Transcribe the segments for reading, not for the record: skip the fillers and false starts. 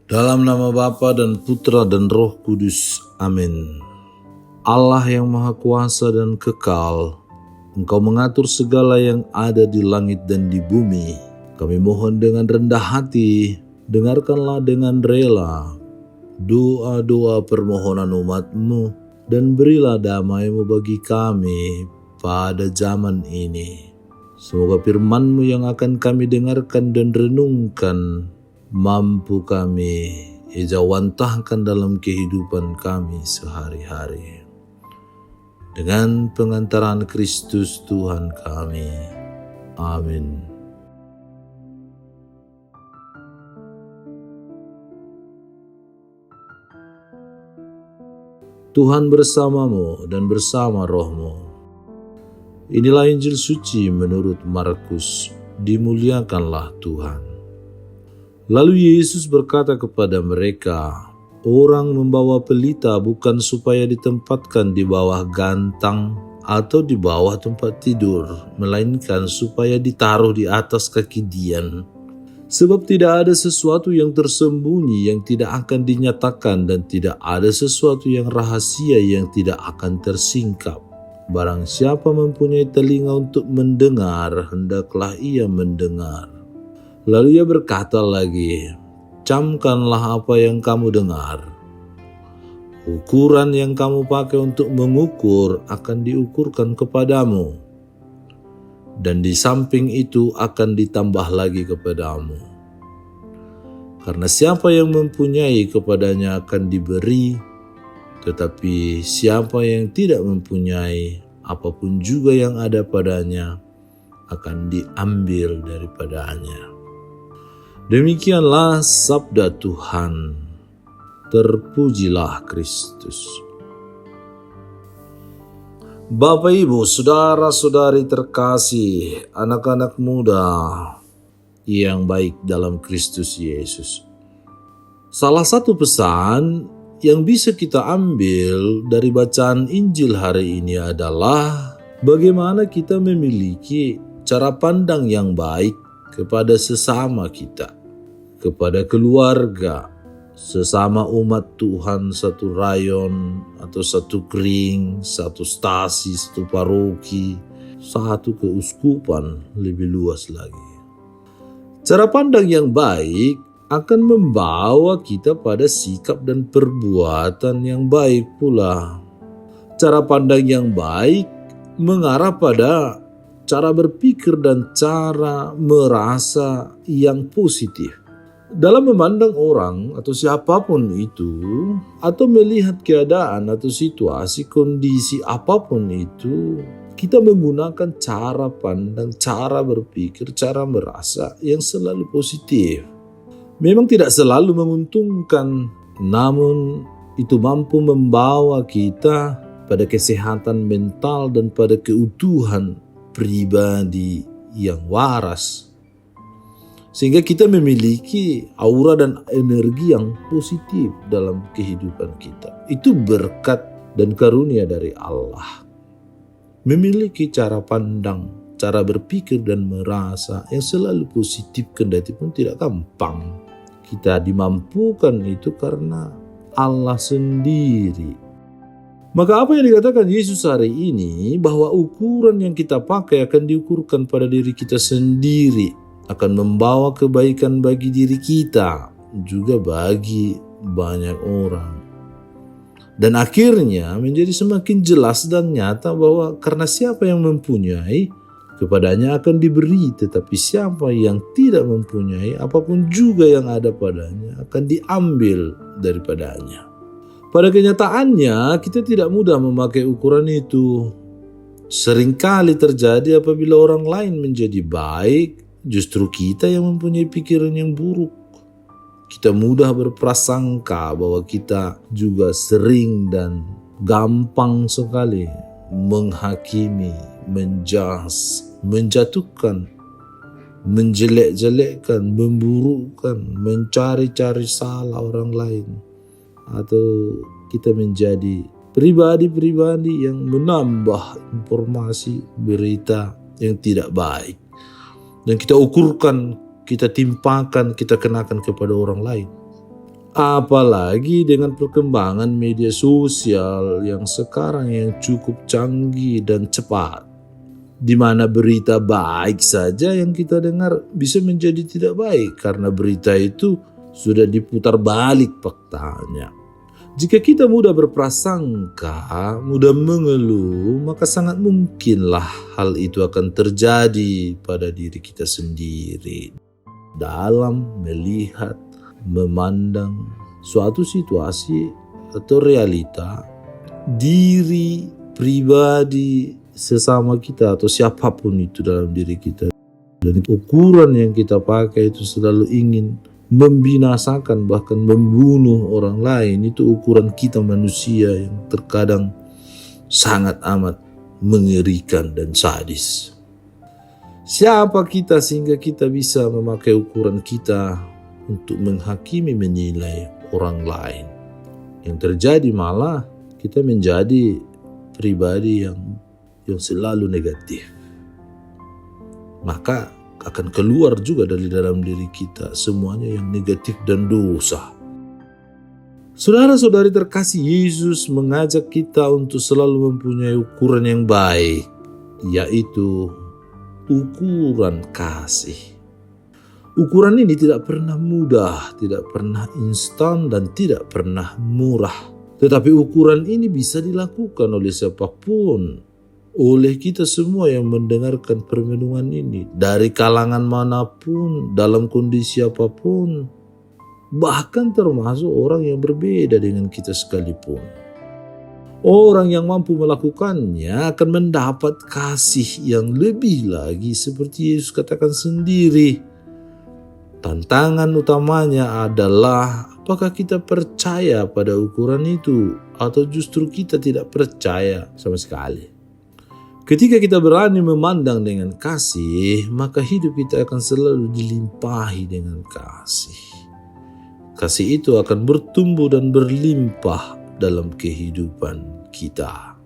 Dalam nama Bapa dan Putra dan Roh Kudus. Amin. Allah yang Maha Kuasa dan Kekal, Engkau mengatur segala yang ada di langit dan di bumi. Kami mohon dengan rendah hati, dengarkanlah dengan rela doa-doa permohonan umat-Mu dan berilah damai-Mu bagi kami pada zaman ini. Semoga firman-Mu yang akan kami dengarkan dan renungkan mampu kami ejawantahkan dalam kehidupan kami sehari-hari. Dengan pengantaran Kristus Tuhan kami. Amin. Tuhan bersamamu dan bersama rohmu. Inilah Injil suci menurut Markus. Dimuliakanlah Tuhan. Lalu Yesus berkata kepada mereka, orang membawa pelita bukan supaya ditempatkan di bawah gantang atau di bawah tempat tidur, melainkan supaya ditaruh di atas kaki dian. Sebab tidak ada sesuatu yang tersembunyi yang tidak akan dinyatakan dan tidak ada sesuatu yang rahasia yang tidak akan tersingkap. Barang siapa mempunyai telinga untuk mendengar, hendaklah ia mendengar. Lalu ia berkata lagi, camkanlah apa yang kamu dengar. Ukuran yang kamu pakai untuk mengukur akan diukurkan kepadamu. Dan di samping itu akan ditambah lagi kepadamu. Karena siapa yang mempunyai kepadanya akan diberi, tetapi siapa yang tidak mempunyai, apapun juga yang ada padanya akan diambil daripadanya. Demikianlah sabda Tuhan. Terpujilah Kristus. Bapak, Ibu, saudara-saudari terkasih, anak-anak muda yang baik dalam Kristus Yesus. Salah satu pesan yang bisa kita ambil dari bacaan Injil hari ini adalah bagaimana kita memiliki cara pandang yang baik kepada sesama kita, kepada keluarga, sesama umat Tuhan, satu rayon atau satu kring, satu stasi, satu paroki, satu keuskupan lebih luas lagi. Cara pandang yang baik akan membawa kita pada sikap dan perbuatan yang baik pula. Cara pandang yang baik mengarah pada cara berpikir dan cara merasa yang positif. Dalam memandang orang atau siapapun itu, atau melihat keadaan atau situasi, kondisi apapun itu, kita menggunakan cara pandang, cara berpikir, cara merasa yang selalu positif. Memang tidak selalu menguntungkan, namun itu mampu membawa kita pada kesehatan mental dan pada keutuhan pribadi yang waras. Sehingga kita memiliki aura dan energi yang positif dalam kehidupan kita. Itu berkat dan karunia dari Allah. Memiliki cara pandang, cara berpikir dan merasa yang selalu positif kendati pun tidak gampang. Kita dimampukan itu karena Allah sendiri. Maka apa yang dikatakan Yesus hari ini bahwa ukuran yang kita pakai akan diukurkan pada diri kita sendiri, akan membawa kebaikan bagi diri kita, juga bagi banyak orang. Dan akhirnya menjadi semakin jelas dan nyata bahwa karena siapa yang mempunyai, kepadanya akan diberi, tetapi siapa yang tidak mempunyai, apapun juga yang ada padanya akan diambil daripadanya. Pada kenyataannya, kita tidak mudah memakai ukuran itu. Seringkali terjadi apabila orang lain menjadi baik, justru kita yang mempunyai pikiran yang buruk. Kita mudah berprasangka bahwa kita juga sering dan gampang sekali menghakimi, menjudge, menjatuhkan, menjelek-jelekkan, memburukkan, mencari-cari salah orang lain. Atau kita menjadi pribadi-pribadi yang menambah informasi berita yang tidak baik. Dan kita ukurkan, kita timpakan, kita kenakan kepada orang lain. Apalagi dengan perkembangan media sosial yang sekarang yang cukup canggih dan cepat, di mana berita baik saja yang kita dengar bisa menjadi tidak baik karena berita itu sudah diputar balik faktanya. Jika kita mudah berprasangka, mudah mengeluh, maka sangat mungkinlah hal itu akan terjadi pada diri kita sendiri dalam melihat, memandang suatu situasi atau realita diri pribadi sesama kita atau siapapun itu dalam diri kita. Dan ukuran yang kita pakai itu selalu ingin membinasakan bahkan membunuh orang lain. Itu ukuran kita manusia yang terkadang sangat amat mengerikan dan sadis. Siapa kita sehingga kita bisa memakai ukuran kita untuk menghakimi, menilai orang lain? Yang terjadi malah kita menjadi pribadi yang selalu negatif. Maka akan keluar juga dari dalam diri kita semuanya yang negatif dan dosa. Saudara-saudari terkasih, Yesus mengajak kita untuk selalu mempunyai ukuran yang baik, yaitu ukuran kasih. Ukuran ini tidak pernah mudah, tidak pernah instan, dan tidak pernah murah. Tetapi ukuran ini bisa dilakukan oleh siapapun, oleh kita semua yang mendengarkan permenungan ini, dari kalangan manapun, dalam kondisi apapun, bahkan termasuk orang yang berbeda dengan kita sekalipun. Orang yang mampu melakukannya akan mendapat kasih yang lebih lagi, seperti Yesus katakan sendiri. Tantangan utamanya adalah apakah kita percaya pada ukuran itu atau justru kita tidak percaya sama sekali. Ketika kita berani memandang dengan kasih, maka hidup kita akan selalu dilimpahi dengan kasih. Kasih itu akan bertumbuh dan berlimpah dalam kehidupan kita.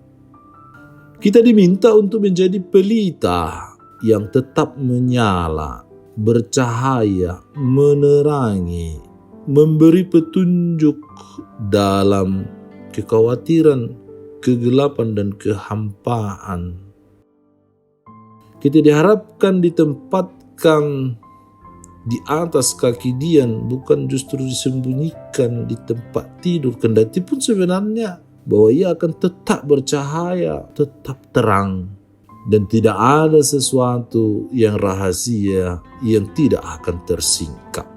Kita diminta untuk menjadi pelita yang tetap menyala, bercahaya, menerangi, memberi petunjuk dalam kekhawatiran, kegelapan, dan kehampaan. Kita diharapkan ditempatkan di atas kaki Dian, bukan justru disembunyikan di tempat tidur, kendati pun sebenarnya bahwa ia akan tetap bercahaya, tetap terang. Dan tidak ada sesuatu yang rahasia yang tidak akan tersingkap.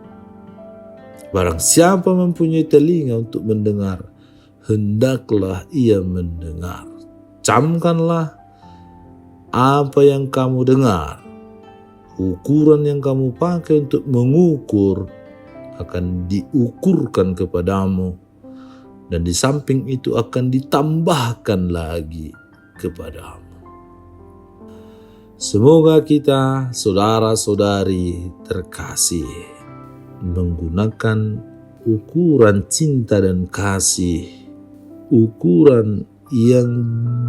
Barang siapa mempunyai telinga untuk mendengar, hendaklah ia mendengar. Camkanlah apa yang kamu dengar. Ukuran yang kamu pakai untuk mengukur akan diukurkan kepadamu. Dan di samping itu akan ditambahkan lagi kepadamu. Semoga kita, saudara-saudari terkasih, menggunakan ukuran cinta dan kasih, ukuran yang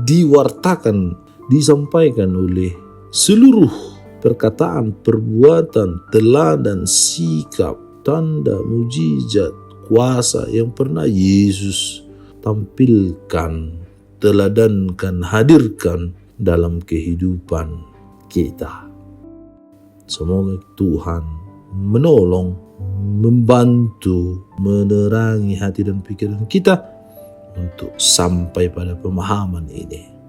diwartakan, disampaikan oleh seluruh perkataan, perbuatan, teladan, sikap, tanda, mujizat, kuasa yang pernah Yesus tampilkan, teladankan, hadirkan dalam kehidupan kita. Semoga Tuhan menolong, membantu, menerangi hati dan pikiran kita untuk sampai pada pemahaman ini.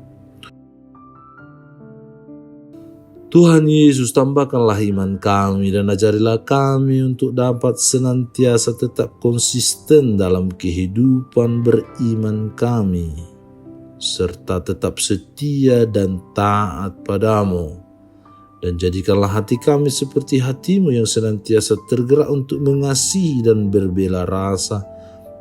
Tuhan Yesus, tambahkanlah iman kami dan ajarilah kami untuk dapat senantiasa tetap konsisten dalam kehidupan beriman kami, serta tetap setia dan taat padamu. Dan jadikanlah hati kami seperti hatimu yang senantiasa tergerak untuk mengasihi dan berbela rasa,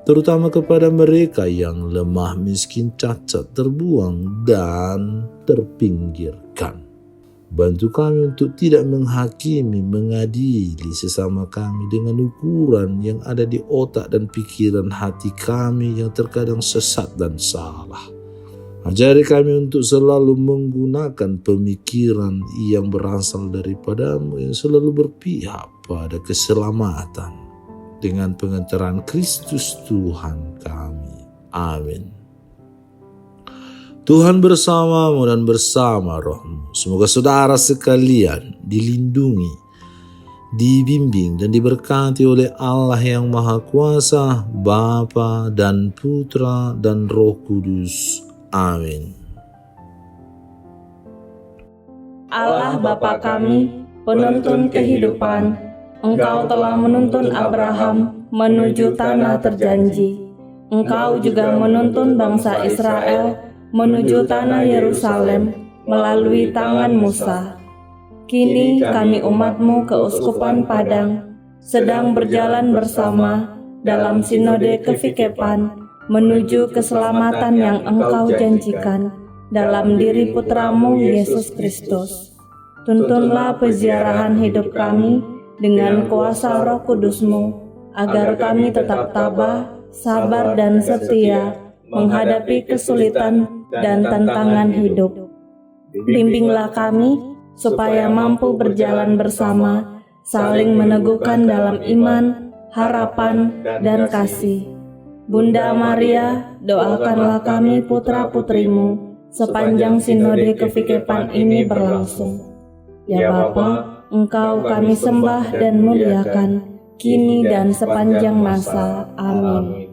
terutama kepada mereka yang lemah, miskin, cacat, terbuang, dan terpinggirkan. Bantu kami untuk tidak menghakimi, mengadili sesama kami dengan ukuran yang ada di otak dan pikiran hati kami yang terkadang sesat dan salah. Ajari kami untuk selalu menggunakan pemikiran yang berasal daripadamu, yang selalu berpihak pada keselamatan. dengan pengantaran Kristus Tuhan kami. Amin. Tuhan bersamamu dan bersama rohmu. Semoga saudara sekalian dilindungi, dibimbing dan diberkati oleh Allah yang Maha Kuasa, Bapa dan Putra dan Roh Kudus. Amin. Allah Bapa kami, penuntun kehidupan, Engkau telah menuntun Abraham menuju tanah terjanji. Engkau juga menuntun bangsa Israel menuju tanah Yerusalem melalui tangan Musa. Kini kami umat-Mu keuskupan Padang sedang berjalan bersama dalam sinode kefikepan menuju keselamatan yang Engkau janjikan dalam diri Putra-Mu Yesus Kristus. Tuntunlah peziarahan hidup kami dengan kuasa Roh Kudus-Mu, agar kami tetap tabah, sabar dan setia menghadapi kesulitan dan tantangan hidup. Bimbinglah kami supaya mampu berjalan bersama, saling meneguhkan dalam iman, harapan, dan kasih. Bunda Maria, doakanlah kami putra-putrimu sepanjang sinode kefikepan ini berlangsung. Ya Bapa, Engkau kami sembah dan muliakan, kini dan sepanjang masa. Amin.